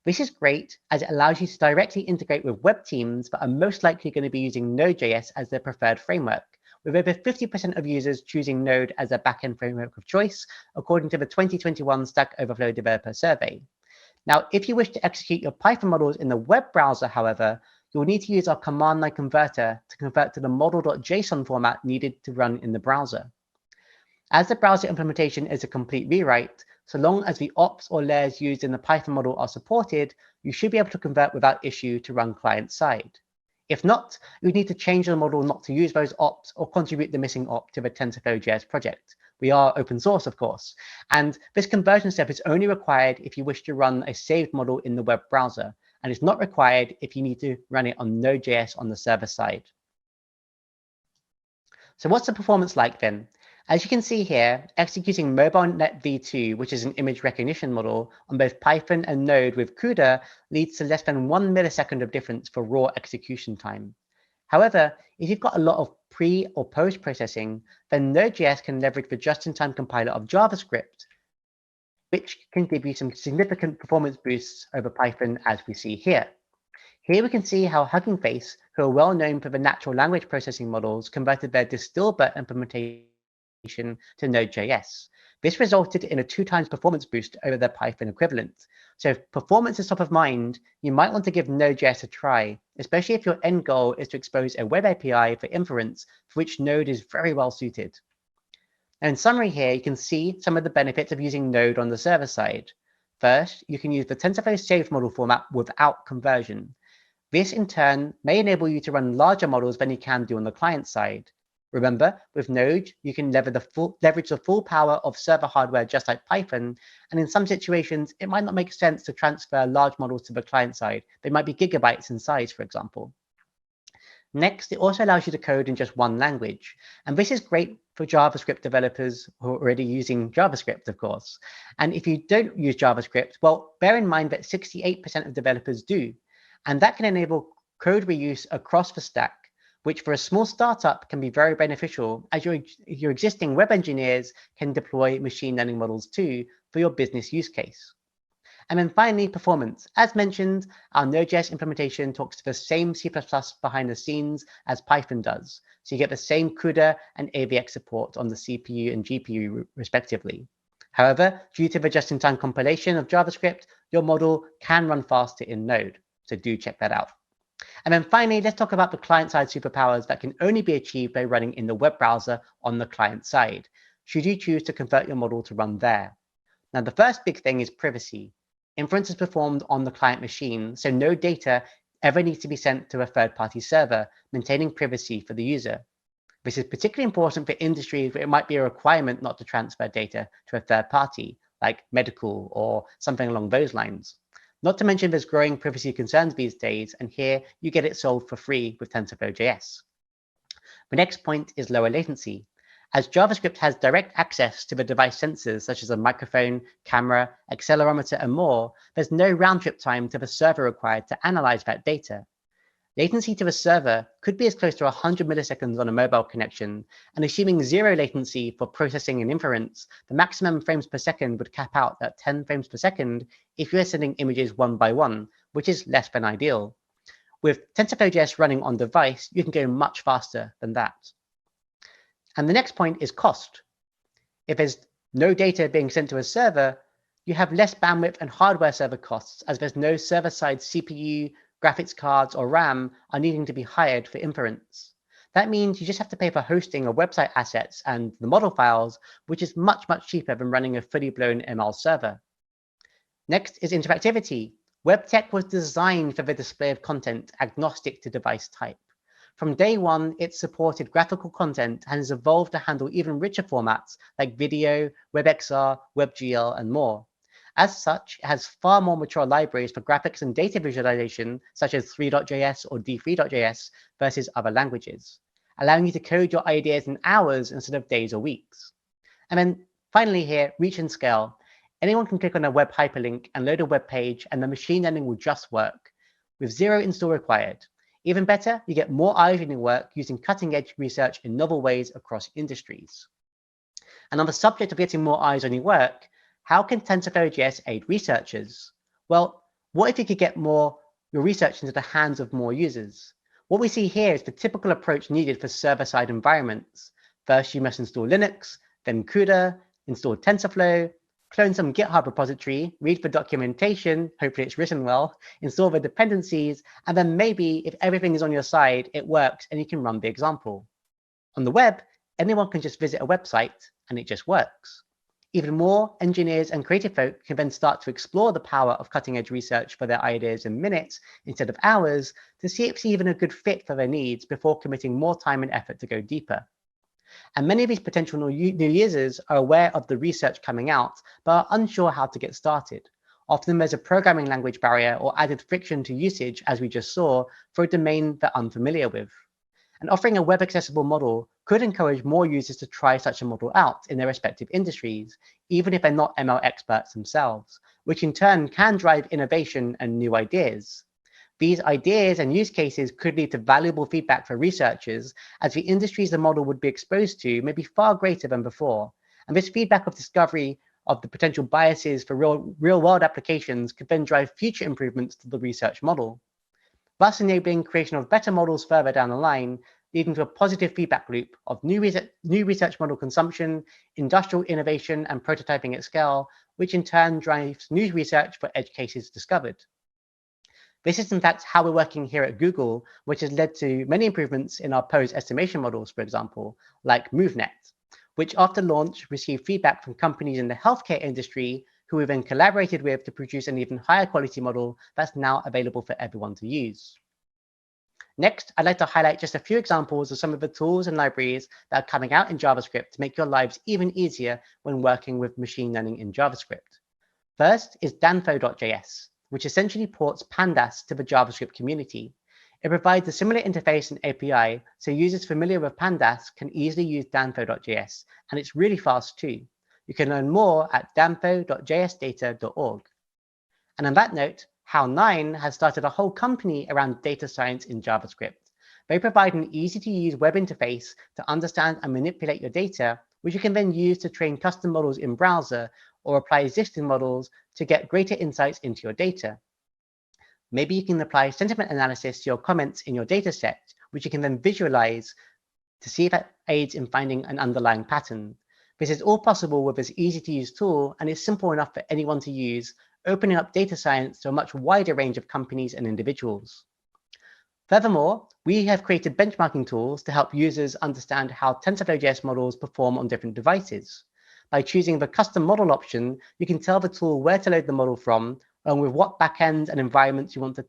This is great as it allows you to directly integrate with web teams that are most likely going to be using Node.js as their preferred framework, with over 50% of users choosing Node as their backend framework of choice, according to the 2021 Stack Overflow Developer Survey. Now, if you wish to execute your Python models in the web browser, however, you'll need to use our command line converter to convert to the model.json format needed to run in the browser. As the browser implementation is a complete rewrite, so long as the ops or layers used in the Python model are supported, you should be able to convert without issue to run client-side. If not, you would need to change the model not to use those ops or contribute the missing op to the TensorFlow.js project. We are open source, of course, and this conversion step is only required if you wish to run a saved model in the web browser, and it's not required if you need to run it on Node.js on the server side. So what's the performance like then? As you can see here, executing MobileNet v2, which is an image recognition model, on both Python and Node with CUDA leads to less than 1 millisecond of difference for raw execution time. However, if you've got a lot of pre or post processing, then Node.js can leverage the just-in-time compiler of JavaScript, which can give you some significant performance boosts over Python, as we see here. Here we can see how Hugging Face, who are well known for the natural language processing models, converted their Distilbert implementation to Node.js. This resulted in a 2x performance boost over their Python equivalent. So if performance is top of mind, you might want to give Node.js a try, especially if your end goal is to expose a web API for inference, for which Node is very well suited. And in summary here, you can see some of the benefits of using Node on the server side. First, you can use the TensorFlow saved model format without conversion. This in turn may enable you to run larger models than you can do on the client side. Remember, with Node, you can leverage the full power of server hardware just like Python, and in some situations, it might not make sense to transfer large models to the client side. They might be gigabytes in size, for example. Next, it also allows you to code in just one language. And this is great for JavaScript developers who are already using JavaScript, of course. And if you don't use JavaScript, well, bear in mind that 68% of developers do. And that can enable code reuse across the stack, which for a small startup can be very beneficial, as your existing web engineers can deploy machine learning models too for your business use case. And then finally, performance. As mentioned, our Node.js implementation talks to the same C++ behind the scenes as Python does. So you get the same CUDA and AVX support on the CPU and GPU respectively. However, due to the just-in-time compilation of JavaScript, your model can run faster in Node. So do check that out. And then finally, let's talk about the client-side superpowers that can only be achieved by running in the web browser on the client side, should you choose to convert your model to run there. Now, the first big thing is privacy. Inference is performed on the client machine, so no data ever needs to be sent to a third-party server, maintaining privacy for the user. This is particularly important for industries where it might be a requirement not to transfer data to a third party, like medical or something along those lines. Not to mention there's growing privacy concerns these days, and here you get it solved for free with TensorFlow.js. The next point is lower latency. As JavaScript has direct access to the device sensors such as a microphone, camera, accelerometer, and more, there's no round-trip time to the server required to analyze that data. Latency to the server could be as close to 100 milliseconds on a mobile connection, and assuming zero latency for processing and inference, the maximum frames per second would cap out at 10 frames per second if you're sending images one by one, which is less than ideal. With TensorFlow.js running on device, you can go much faster than that. And the next point is cost. If there's no data being sent to a server, You have less bandwidth and hardware server costs, as there's no server-side CPU, graphics cards, or RAM are needing to be hired for inference. That means you just have to pay for hosting of website assets and the model files, which is much, much cheaper than running a fully blown ML server. Next is interactivity. Web tech was designed for the display of content agnostic to device type. From day one, it supported graphical content and has evolved to handle even richer formats like video, WebXR, WebGL, and more. As such, it has far more mature libraries for graphics and data visualization, such as 3.js or D3.js versus other languages, allowing you to code your ideas in hours instead of days or weeks. And then finally here, reach and scale. Anyone can click on a web hyperlink and load a web page, and the machine learning will just work, with zero install required. Even better, you get more eyes on your work using cutting-edge research in novel ways across industries. And on the subject of getting more eyes on your work, how can TensorFlow.js aid researchers? Well, what if you could get your research into the hands of more users? What we see here is the typical approach needed for server-side environments. First, you must install Linux, then CUDA, install TensorFlow, clone some GitHub repository, read the documentation, hopefully it's written well, install the dependencies, and then maybe if everything is on your side, it works and you can run the example. On the web, anyone can just visit a website and it just works. Even more, engineers and creative folk can then start to explore the power of cutting-edge research for their ideas in minutes instead of hours to see if it's even a good fit for their needs before committing more time and effort to go deeper. And many of these potential new users are aware of the research coming out, but are unsure how to get started. Often there's a programming language barrier or added friction to usage, as we just saw, for a domain they're unfamiliar with. And offering a web-accessible model could encourage more users to try such a model out in their respective industries, even if they're not ML experts themselves, which in turn can drive innovation and new ideas. These ideas and use cases could lead to valuable feedback for researchers, as the industries the model would be exposed to may be far greater than before. And this feedback of discovery of the potential biases for real-world applications could then drive future improvements to the research model, thus enabling creation of better models further down the line, leading to a positive feedback loop of new research model consumption, industrial innovation, and prototyping at scale, which in turn drives new research for edge cases discovered. This is in fact how we're working here at Google, which has led to many improvements in our pose estimation models, for example, like MoveNet, which after launch received feedback from companies in the healthcare industry who we then collaborated with to produce an even higher quality model that's now available for everyone to use. Next, I'd like to highlight just a few examples of some of the tools and libraries that are coming out in JavaScript to make your lives even easier when working with machine learning in JavaScript. First is Danfo.js, which essentially ports pandas to the JavaScript community. It provides a similar interface and API, so users familiar with pandas can easily use Danfo.js, and it's really fast too. You can learn more at danfo.jsdata.org. And on that note, How9 has started a whole company around data science in JavaScript. They provide an easy-to-use web interface to understand and manipulate your data, which you can then use to train custom models in browser or apply existing models to get greater insights into your data. Maybe you can apply sentiment analysis to your comments in your data set, which you can then visualize to see if that aids in finding an underlying pattern. This is all possible with this easy-to-use tool, and is simple enough for anyone to use, opening up data science to a much wider range of companies and individuals. Furthermore, we have created benchmarking tools to help users understand how TensorFlow.js models perform on different devices. By choosing the custom model option, you can tell the tool where to load the model from, along with what backends and environments you want to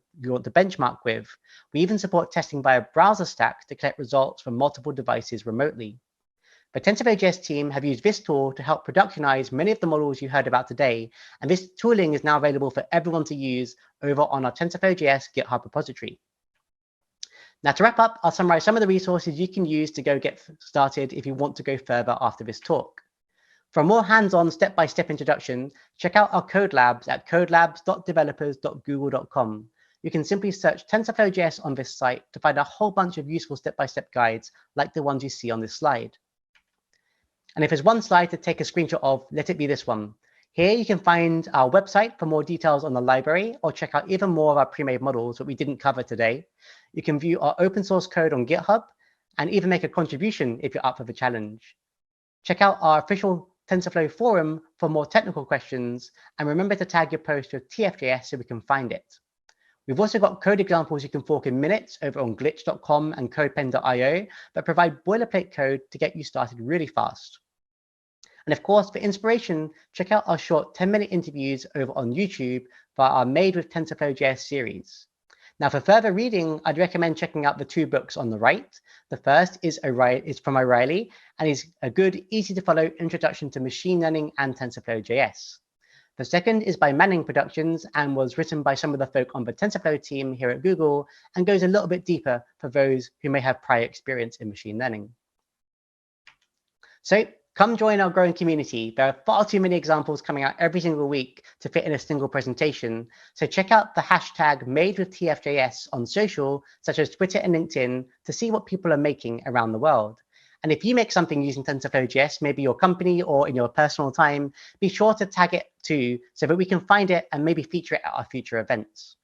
benchmark with. We even support testing via browser stack to collect results from multiple devices remotely. The TensorFlow.js team have used this tool to help productionize many of the models you heard about today, and this tooling is now available for everyone to use over on our TensorFlow.js GitHub repository. Now, to wrap up, I'll summarize some of the resources you can use to go get started if you want to go further after this talk. For a more hands-on, step-by-step introduction, check out our code labs at codelabs.developers.google.com. You can simply search TensorFlow.js on this site to find a whole bunch of useful step-by-step guides like the ones you see on this slide. And if there's one slide to take a screenshot of, let it be this one. Here you can find our website for more details on the library, or check out even more of our pre-made models that we didn't cover today. You can view our open source code on GitHub, and even make a contribution if you're up for the challenge. Check out our official TensorFlow forum for more technical questions, and remember to tag your post with TFJS so we can find it. We've also got code examples you can fork in minutes over on glitch.com and codepen.io that provide boilerplate code to get you started really fast. And of course, for inspiration, check out our short 10-minute interviews over on YouTube for our Made with TensorFlow.js series. Now, for further reading, I'd recommend checking out the 2 books on the right. The first is from O'Reilly and is a good, easy-to-follow introduction to machine learning and TensorFlow.js. The second is by Manning Productions and was written by some of the folk on the TensorFlow team here at Google and goes a little bit deeper for those who may have prior experience in machine learning. So come join our growing community. There are far too many examples coming out every single week to fit in a single presentation. So check out the hashtag MadeWithTFJS on social, such as Twitter and LinkedIn, to see what people are making around the world. And if you make something using TensorFlow.js, maybe your company or in your personal time, be sure to tag it too, so that we can find it and maybe feature it at our future events.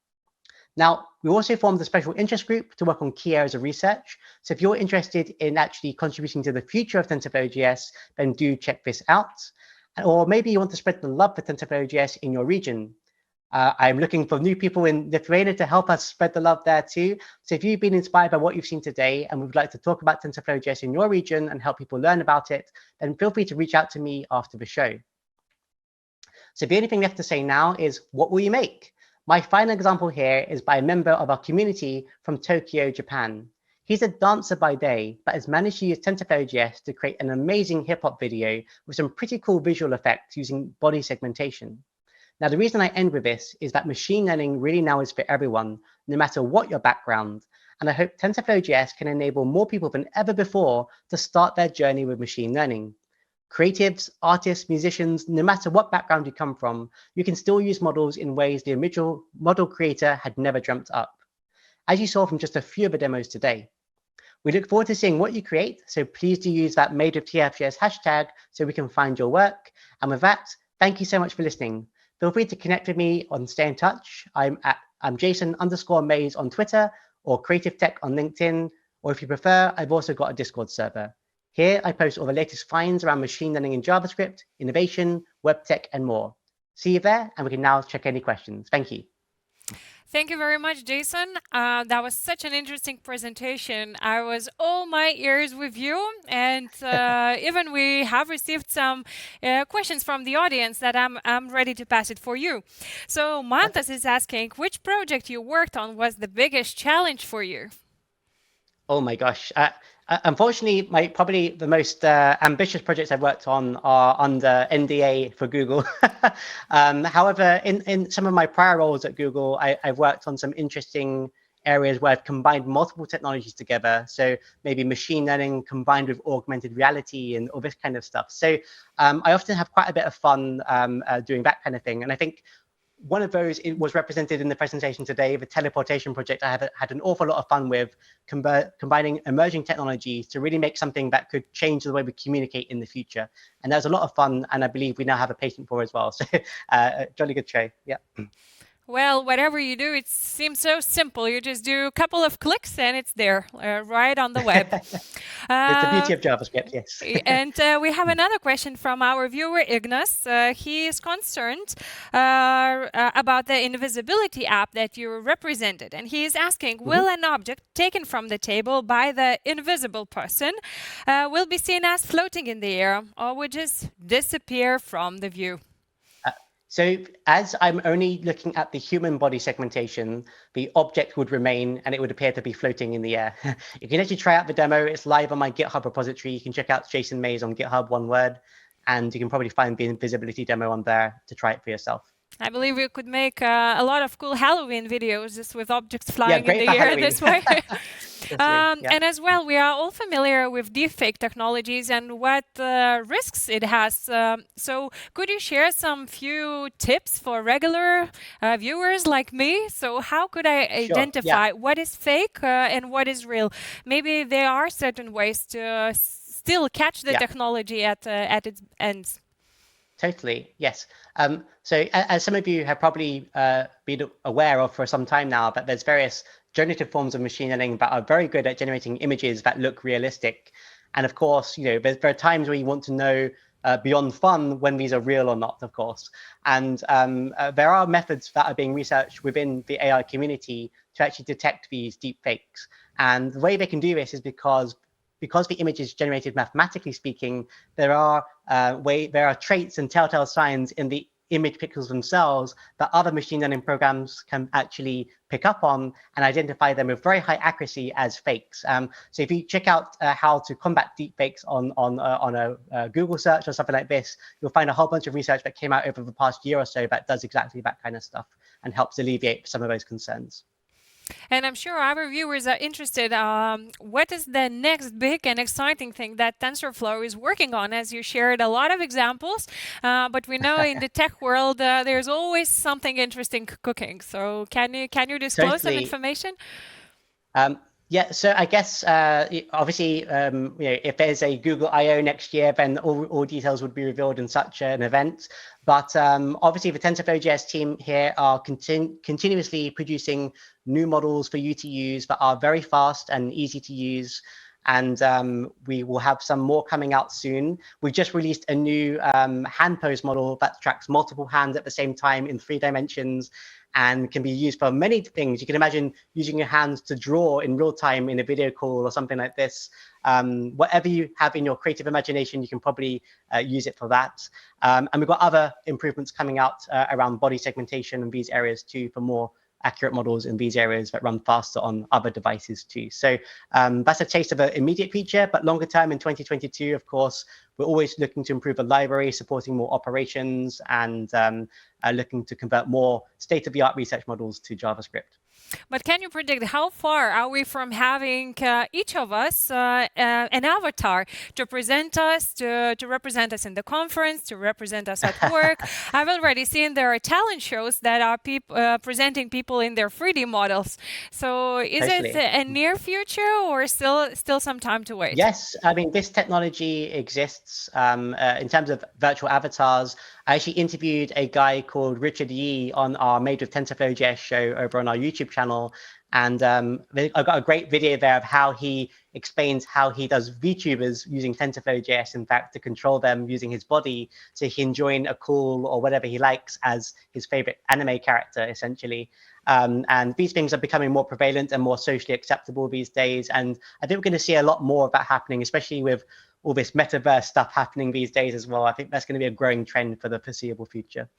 Now, we also formed a special interest group to work on key areas of research. So if you're interested in actually contributing to the future of TensorFlow.js, then do check this out. Or maybe you want to spread the love for TensorFlow.js in your region. I'm looking for new people in Lithuania to help us spread the love there too. So if you've been inspired by what you've seen today and would like to talk about TensorFlow.js in your region and help people learn about it, then feel free to reach out to me after the show. So the only thing left to say now is, what will you make? My final example here is by a member of our community from Tokyo, Japan. He's a dancer by day, but has managed to use TensorFlow.js to create an amazing hip-hop video with some pretty cool visual effects using body segmentation. Now, the reason I end with this is that machine learning really now is for everyone, no matter what your background. And I hope TensorFlow.js can enable more people than ever before to start their journey with machine learning. Creatives, artists, musicians, no matter what background you come from, you can still use models in ways the original model creator had never dreamt up, as you saw from just a few of the demos today. We look forward to seeing what you create, so please do use that MadeWithTFJS hashtag so we can find your work. And with that, thank you so much for listening. Feel free to connect with me on Stay in Touch. I'm Jason_Meyes on Twitter or Creative Tech on LinkedIn, or if you prefer, I've also got a Discord server. Here, I post all the latest finds around machine learning in JavaScript, innovation, web tech, and more. See you there, and we can now check any questions. Thank you. Thank you very much, Jason. That was such an interesting presentation. I was all my ears with you, and even we have received some questions from the audience that I'm ready to pass it for you. So Mantas is asking, which project you worked on was the biggest challenge for you? Oh my gosh. Unfortunately, probably the most ambitious projects I've worked on are under NDA for Google. However, in some of my prior roles at Google, I've worked on some interesting areas where I've combined multiple technologies together. So maybe machine learning combined with augmented reality and all this kind of stuff. So I often have quite a bit of fun doing that kind of thing. And I think one of those was represented in the presentation today, the teleportation project. I have had an awful lot of fun with combining emerging technologies to really make something that could change the way we communicate in the future. And that was a lot of fun, and I believe we now have a patent for as well. So jolly good show. Yeah. Well, whatever you do, it seems so simple. You just do a couple of clicks and it's there, right on the web. It's the beauty of JavaScript, yes. And we have another question from our viewer, Ignas. He is concerned about the Invisibility app that you represented. And he is asking, will an object taken from the table by the invisible person will be seen as floating in the air, or would just disappear from the view? So as I'm only looking at the human body segmentation, the object would remain and it would appear to be floating in the air. You can actually try out the demo. It's live on my GitHub repository. You can check out Jason Meyes on GitHub, one word, and you can probably find the Invisibility demo on there to try it for yourself. I believe we could make a lot of cool Halloween videos just with objects flying in the air this way. And as well, we are all familiar with deepfake technologies and what risks it has. So could you share some few tips for regular viewers like me? So how could I identify what is fake and what is real? Maybe there are certain ways to still catch the technology at its ends. Totally, yes. So as some of you have probably been aware of for some time now, that there's various generative forms of machine learning that are very good at generating images that look realistic. And of course, there are times where you want to know beyond fun when these are real or not, of course. And there are methods that are being researched within the AI community to actually detect these deep fakes. And the way they can do this is because the image is generated mathematically speaking, there are traits and telltale signs in the image pixels themselves that other machine learning programs can actually pick up on and identify them with very high accuracy as fakes. So if you check out how to combat deepfakes on a Google search or something like this, you'll find a whole bunch of research that came out over the past year or so that does exactly that kind of stuff and helps alleviate some of those concerns. And I'm sure our viewers are interested. What is the next big and exciting thing that TensorFlow is working on? As you shared a lot of examples, but we know in the tech world there's always something interesting cooking. So can you disclose some information? Yeah, so I guess obviously, if there's a Google I/O next year, then all details would be revealed in such an event. But obviously, the TensorFlow.js team here are continuously producing new models for you to use that are very fast and easy to use. And we will have some more coming out soon. We just released a new hand pose model that tracks multiple hands at the same time in 3 dimensions and can be used for many things. You can imagine using your hands to draw in real time in a video call or something like this. Whatever you have in your creative imagination, you can probably use it for that. And we've got other improvements coming out around body segmentation in these areas too, for more accurate models in these areas that run faster on other devices too. So that's a taste of an immediate feature, but longer term in 2022, of course, we're always looking to improve the library, supporting more operations and looking to convert more state-of-the-art research models to JavaScript. But can you predict how far are we from having each of us an avatar to present us, to represent us in the conference, to represent us at work? I've already seen there are talent shows that are presenting people in their 3D models. So is it a near future or still some time to wait? Yes, I mean, this technology exists in terms of virtual avatars. I actually interviewed a guy called Richard Yee on our Made with TensorFlow.js show over on our YouTube channel. And I've got a great video there of how he explains how he does VTubers using TensorFlow.js, in fact, to control them using his body so he can join a call or whatever he likes as his favorite anime character, essentially. And these things are becoming more prevalent and more socially acceptable these days. And I think we're going to see a lot more of that happening, especially with all this metaverse stuff happening these days as well. I think that's going to be a growing trend for the foreseeable future.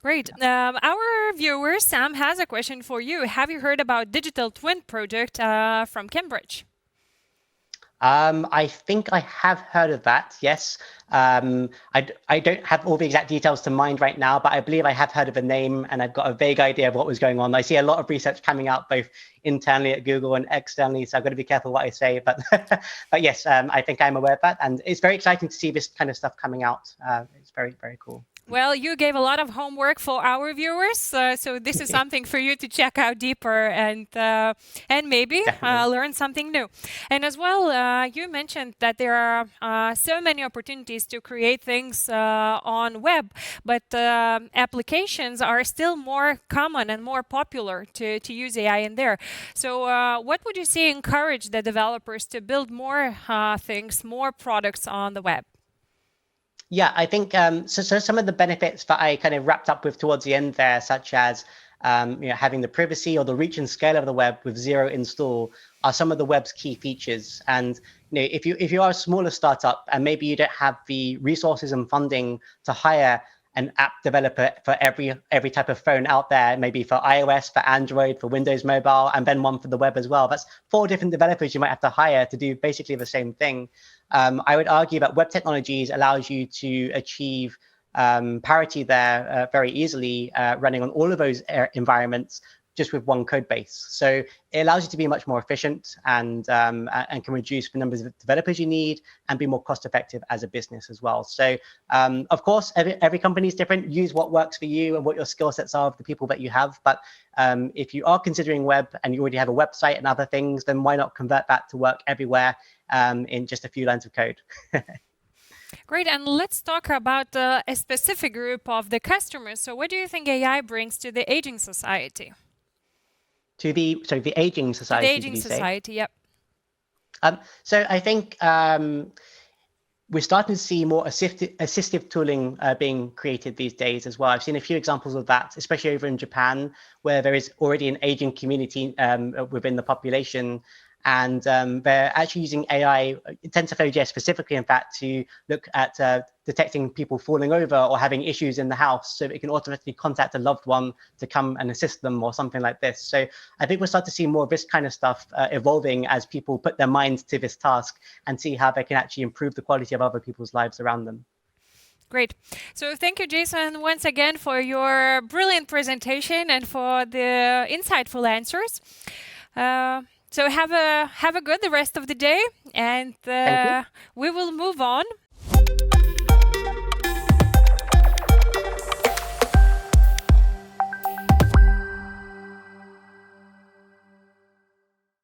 Great. Our viewer, Sam, has a question for you. Have you heard about Digital Twin project from Cambridge? I think I have heard of that, yes. I don't have all the exact details to mind right now, but I believe I have heard of the name and I've got a vague idea of what was going on. I see a lot of research coming out both internally at Google and externally, so I've got to be careful what I say. But but yes, I think I'm aware of that. And it's very exciting to see this kind of stuff coming out. It's very, very cool. Well, you gave a lot of homework for our viewers, so this is something for you to check out deeper and maybe learn something new. And as well, you mentioned that there are so many opportunities to create things on web, but applications are still more common and more popular to use AI in there. So what would you say encourage the developers to build more things, more products on the web? Yeah, I think so some of the benefits that I kind of wrapped up with towards the end there, such as having the privacy or the reach and scale of the web with zero install, are some of the web's key features. And if you are a smaller startup and maybe you don't have the resources and funding to hire an app developer for every type of phone out there, maybe for iOS, for Android, for Windows Mobile, and then one for the web as well. That's 4 different developers you might have to hire to do basically the same thing. I would argue that web technologies allows you to achieve parity there very easily, running on all of those environments just with one code base. So it allows you to be much more efficient and can reduce the numbers of developers you need and be more cost effective as a business as well. So of course, every company is different. Use what works for you and what your skill sets are of the people that you have. But if you are considering web and you already have a website and other things, then why not convert that to work everywhere in just a few lines of code? Great, and let's talk about a specific group of the customers. So what do you think AI brings to the aging society? To the aging society. To the aging society, yep. So I think we're starting to see more assistive tooling being created these days as well. I've seen a few examples of that, especially over in Japan, where there is already an aging community within the population. And they're actually using AI, TensorFlow.js specifically, in fact, to look at detecting people falling over or having issues in the house, so it can automatically contact a loved one to come and assist them or something like this. So I think we'll start to see more of this kind of stuff evolving as people put their minds to this task and see how they can actually improve the quality of other people's lives around them. Great. So thank you, Jason, once again for your brilliant presentation and for the insightful answers. So have a good the rest of the day, and we will move on